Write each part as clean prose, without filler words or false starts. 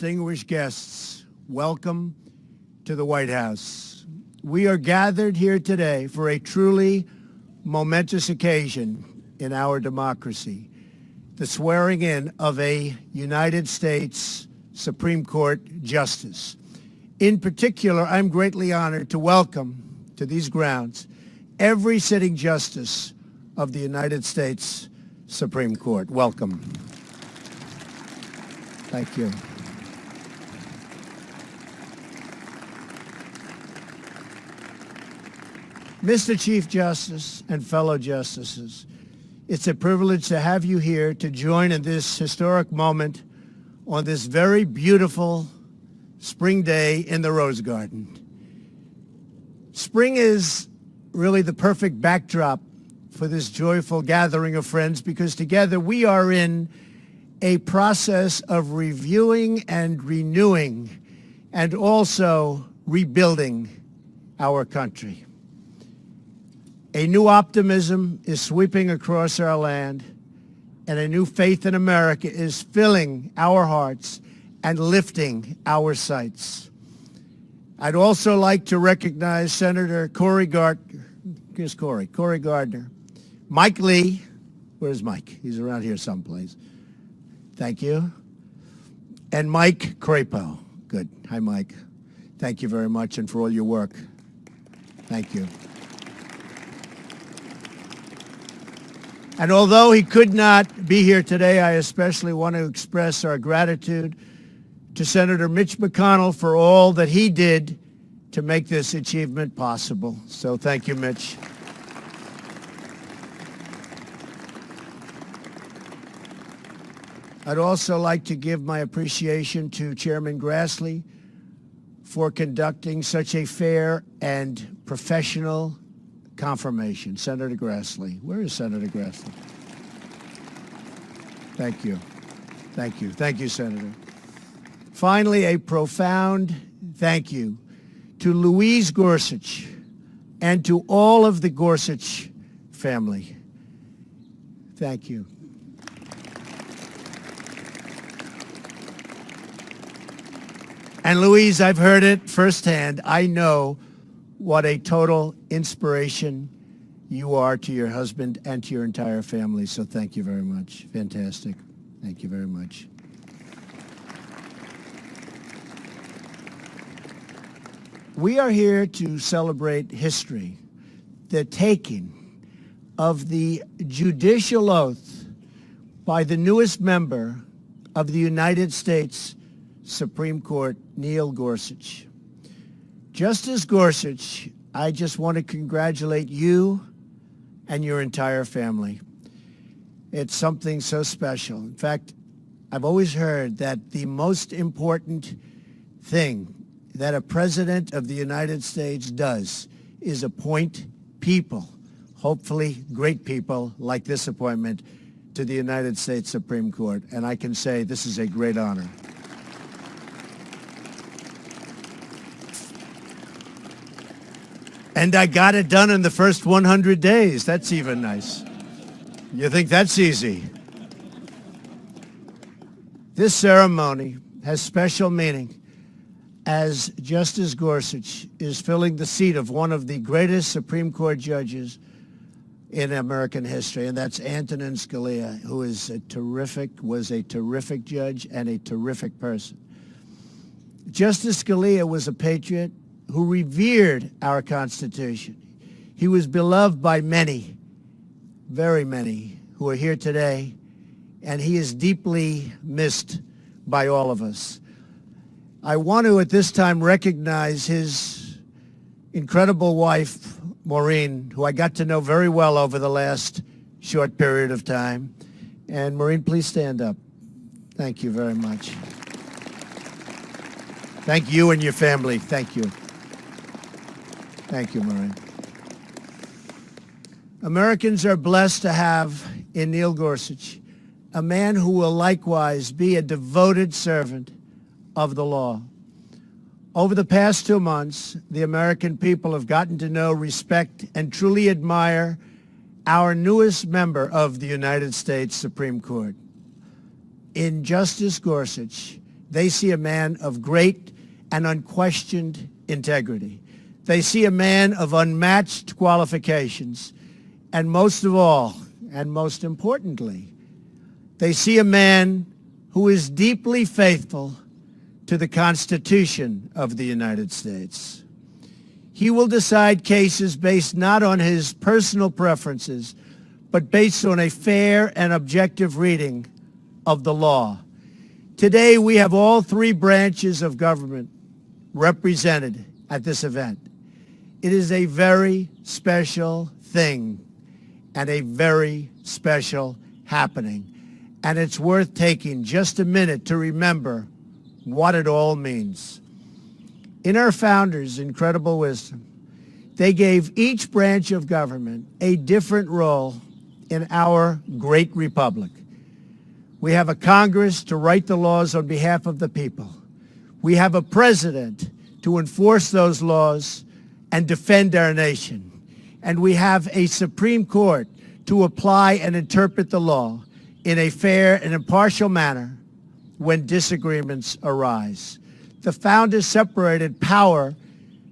Distinguished guests, welcome to the White House. We are gathered here today for a truly momentous occasion in our democracy, the swearing in of a United States Supreme Court justice. In particular, I'm greatly honored to welcome to these grounds every sitting justice of the United States Supreme Court. Welcome. Thank you. Mr. Chief Justice and fellow justices, it's a privilege to have you here to join in this historic moment on this very beautiful spring day in the Rose Garden. Spring is really the perfect backdrop for this joyful gathering of friends because together we are in a process of reviewing and renewing and also rebuilding our country. A new optimism is sweeping across our land, and a new faith in America is filling our hearts and lifting our sights. I'd also like to recognize Senator Cory Gardner. Here's Cory Gardner. Mike Lee. Where's Mike? He's around here someplace. Thank you. And Mike Crapo. Good. Hi, Mike. Thank you very much and for all your work. Thank you. And although he could not be here today, I especially want to express our gratitude to Senator Mitch McConnell for all that he did to make this achievement possible. So thank you, Mitch. I'd also like to give my appreciation to Chairman Grassley for conducting such a fair and professional confirmation. Senator Grassley. Where is Senator Grassley? Thank you. Thank you. Thank you, Senator. Finally, a profound thank you to Louise Gorsuch and to all of the Gorsuch family. Thank you. And Louise, I've heard it firsthand. I know what a total inspiration you are to your husband and to your entire family. So thank you very much. Fantastic. Thank you very much. We are here to celebrate history, the taking of the judicial oath by the newest member of the United States Supreme Court, Neil Gorsuch. Justice Gorsuch, I just want to congratulate you and your entire family. It's something so special. In fact, I've always heard that the most important thing that a president of the United States does is appoint people, hopefully great people like this appointment, to the United States Supreme Court. And I can say this is a great honor. And I got it done in the first 100 days. That's even nice. You think that's easy? This ceremony has special meaning as Justice Gorsuch is filling the seat of one of the greatest Supreme Court judges in American history, and that's Antonin Scalia, who was a terrific judge and a terrific person. Justice Scalia was a patriot who revered our Constitution. He was beloved by many, very many, who are here today, and he is deeply missed by all of us. I want to, at this time, recognize his incredible wife, Maureen, who I got to know very well over the last short period of time. And Maureen, please stand up. Thank you very much. Thank you and your family. Thank you. Thank you, Maureen. Americans are blessed to have in Neil Gorsuch a man who will likewise be a devoted servant of the law. Over the past 2 months, the American people have gotten to know, respect, and truly admire our newest member of the United States Supreme Court. In Justice Gorsuch, They see a man of great and unquestioned integrity. They see a man of unmatched qualifications. And most of all, and most importantly, they see a man who is deeply faithful to the Constitution of the United States. He will decide cases based not on his personal preferences, but based on a fair and objective reading of the law. Today, we have all three branches of government represented at this event. It is a very special thing and a very special happening. And it's worth taking just a minute to remember what it all means. In our founders' incredible wisdom, they gave each branch of government a different role in our great republic. We have a Congress to write the laws on behalf of the people. We have a president to enforce those laws and defend our nation. And we have a Supreme Court to apply and interpret the law in a fair and impartial manner when disagreements arise. The founders separated power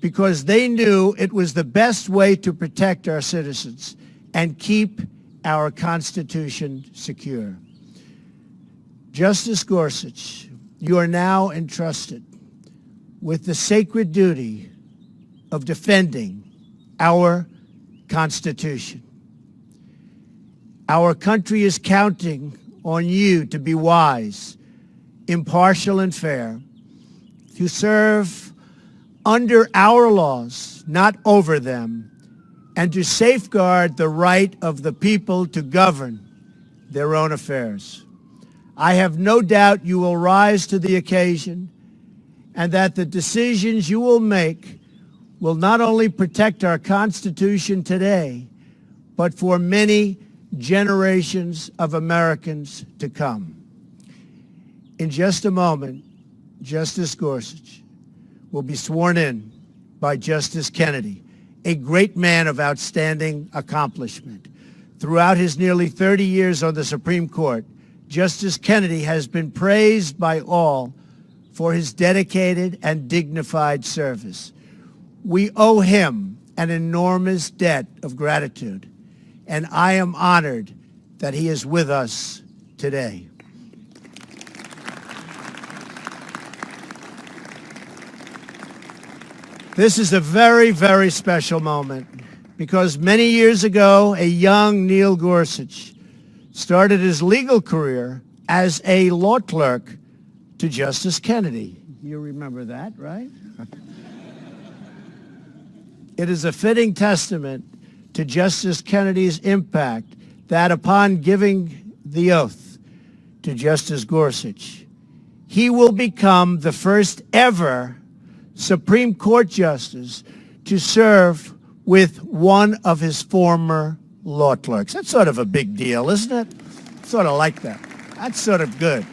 because they knew it was the best way to protect our citizens and keep our Constitution secure. Justice Gorsuch, you are now entrusted with the sacred duty of defending our Constitution. Our country is counting on you to be wise, impartial, and fair, to serve under our laws, not over them, and to safeguard the right of the people to govern their own affairs. I have no doubt you will rise to the occasion and that the decisions you will make will not only protect our Constitution today, but for many generations of Americans to come. In just a moment, Justice Gorsuch will be sworn in by Justice Kennedy, a great man of outstanding accomplishment. Throughout his nearly 30 years on the Supreme Court, Justice Kennedy has been praised by all for his dedicated and dignified service. We owe him an enormous debt of gratitude, and I am honored that he is with us today. This is a very, very special moment because many years ago, a young Neil Gorsuch started his legal career as a law clerk to Justice Kennedy. You remember that, right? It is a fitting testament to Justice Kennedy's impact that upon giving the oath to Justice Gorsuch, he will become the first ever Supreme Court justice to serve with one of his former law clerks. That's sort of a big deal, isn't it? Sort of like that. That's sort of good.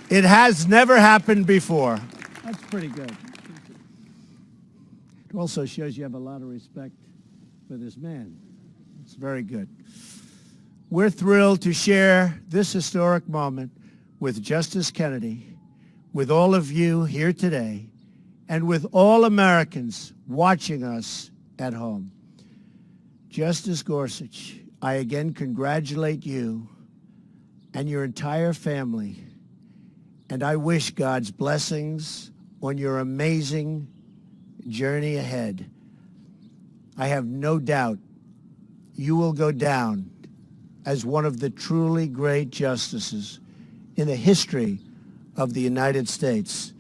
It has never happened before. That's pretty good. It also shows you have a lot of respect for this man. It's very good. We're thrilled to share this historic moment with Justice Kennedy, with all of you here today, and with all Americans watching us at home. Justice Gorsuch, I again congratulate you and your entire family, and I wish God's blessings on your amazing journey ahead. I have no doubt you will go down as one of the truly great justices in the history of the United States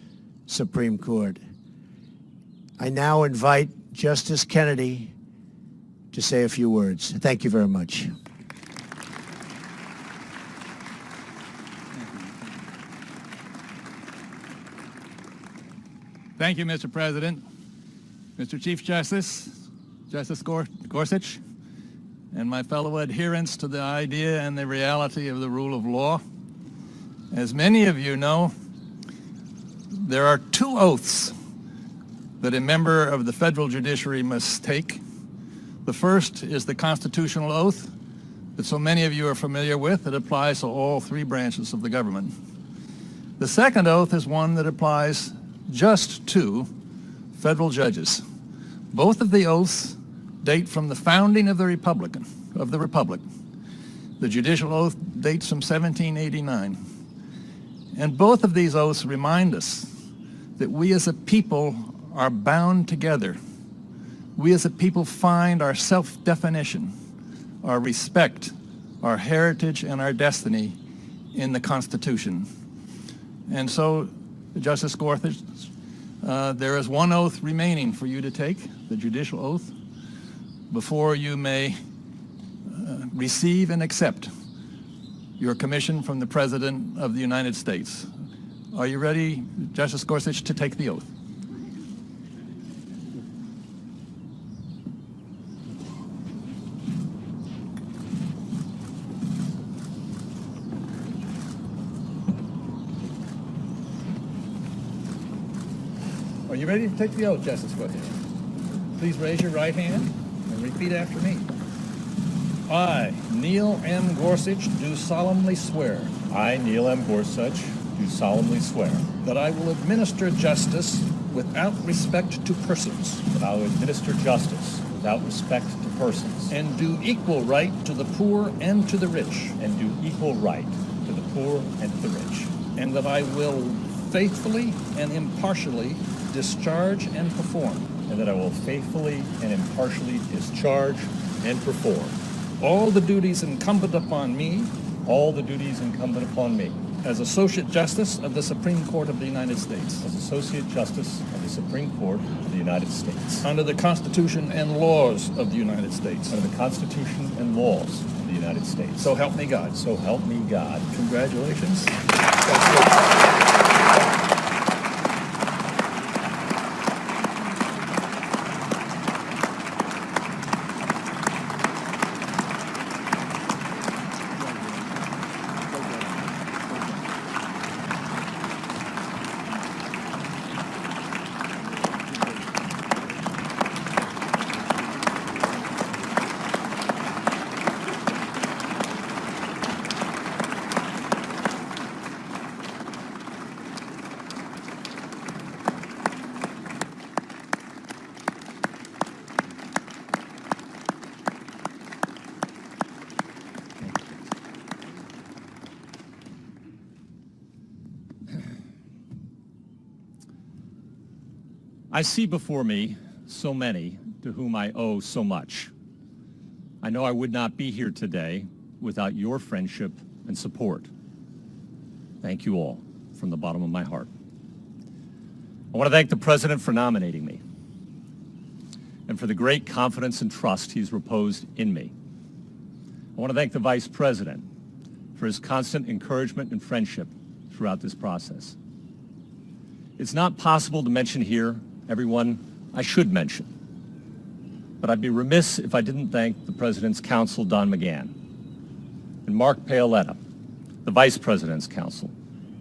Supreme Court. I now invite Justice Kennedy to say a few words. Thank you very much. Thank you, Mr. President, Mr. Chief Justice, Justice Gorsuch, and my fellow adherents to the idea and the reality of the rule of law. As many of you know, there are two oaths that a member of the federal judiciary must take. The first is the constitutional oath that so many of you are familiar with. It applies to all three branches of the government. The second oath is one that applies just to federal judges. Both of the oaths date from the founding of the Republic. The judicial oath dates from 1789. And both of these oaths remind us that we as a people are bound together. We as a people find our self-definition, our respect, our heritage, and our destiny in the Constitution. And so, Justice Gorsuch, there is one oath remaining for you to take, the judicial oath, before you may receive and accept your commission from the President of the United States. Are you ready, Justice Gorsuch, to take the oath? Are you ready to take the oath, Justice Gorsuch? Please raise your right hand and repeat after me. I, Neil M. Gorsuch, do solemnly swear I, Neil M. Gorsuch, do solemnly swear that I will administer justice without respect to persons, that I will administer justice without respect to persons, and do equal right to the poor and to the rich, and do equal right to the poor and to the rich, and that I will faithfully and impartially discharge and perform and that I will faithfully and impartially discharge and perform all the duties incumbent upon me as Associate Justice of the Supreme Court of the United States, as Associate Justice of the Supreme Court of the United States, under the Constitution and laws of the United States, under the Constitution and laws of the United States. So help me God. So help me God. Congratulations. I see before me so many to whom I owe so much. I know I would not be here today without your friendship and support. Thank you all from the bottom of my heart. I want to thank the President for nominating me and for the great confidence and trust he's reposed in me. I want to thank the Vice President for his constant encouragement and friendship throughout this process. It's not possible to mention here everyone I should mention, but I'd be remiss if I didn't thank the President's counsel, Don McGahn, and Mark Paoletta, the Vice President's counsel,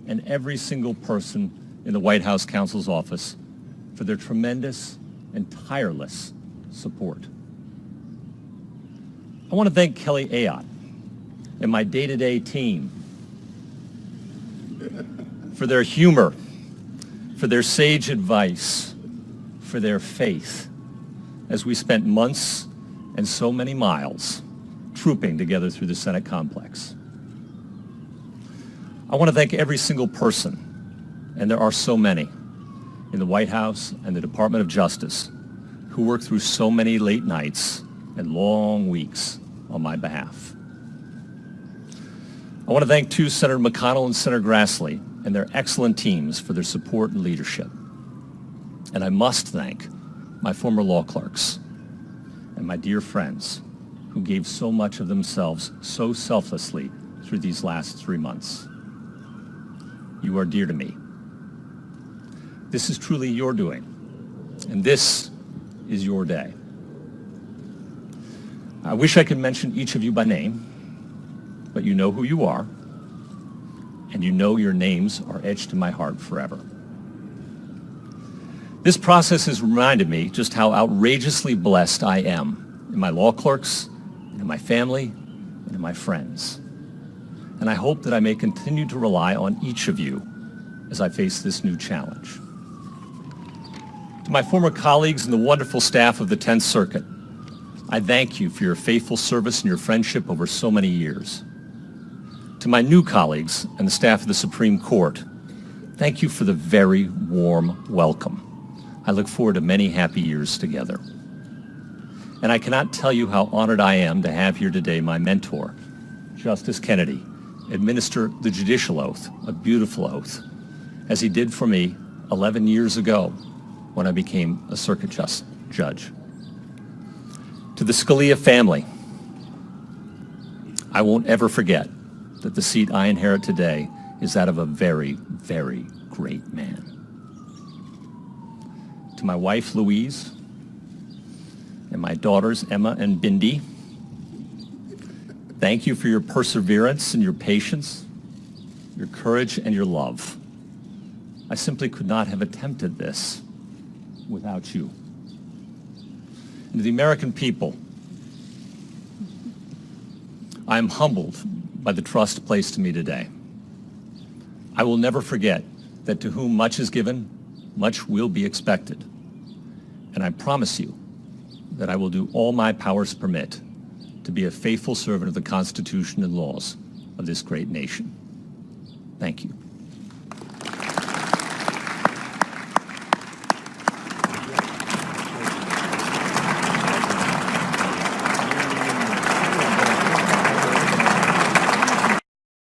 and every single person in the White House counsel's office for their tremendous and tireless support. I want to thank Kelly Ayotte and my day-to-day team for their humor, for their sage advice, for their faith, as we spent months and so many miles trooping together through the Senate complex. I want to thank every single person, and there are so many, in the White House and the Department of Justice who worked through so many late nights and long weeks on my behalf. I want to thank too Senator McConnell and Senator Grassley and their excellent teams for their support and leadership. And I must thank my former law clerks and my dear friends who gave so much of themselves so selflessly through these last 3 months. You are dear to me. This is truly your doing, and this is your day. I wish I could mention each of you by name, but you know who you are, and you know your names are etched in my heart forever. This process has reminded me just how outrageously blessed I am in my law clerks, in my family, and in my friends. And I hope that I may continue to rely on each of you as I face this new challenge. To my former colleagues and the wonderful staff of the 10th Circuit, I thank you for your faithful service and your friendship over so many years. To my new colleagues and the staff of the Supreme Court, thank you for the very warm welcome. I look forward to many happy years together. And I cannot tell you how honored I am to have here today my mentor, Justice Kennedy, administer the judicial oath, a beautiful oath, as he did for me 11 years ago when I became a circuit judge. To the Scalia family, I won't ever forget that the seat I inherit today is that of a very, very great man. To my wife, Louise, and my daughters, Emma and Bindi, thank you for your perseverance and your patience, your courage and your love. I simply could not have attempted this without you. And to the American people, I am humbled by the trust placed in me today. I will never forget that to whom much is given, much will be expected. And I promise you that I will do all my powers permit to be a faithful servant of the Constitution and laws of this great nation. Thank you.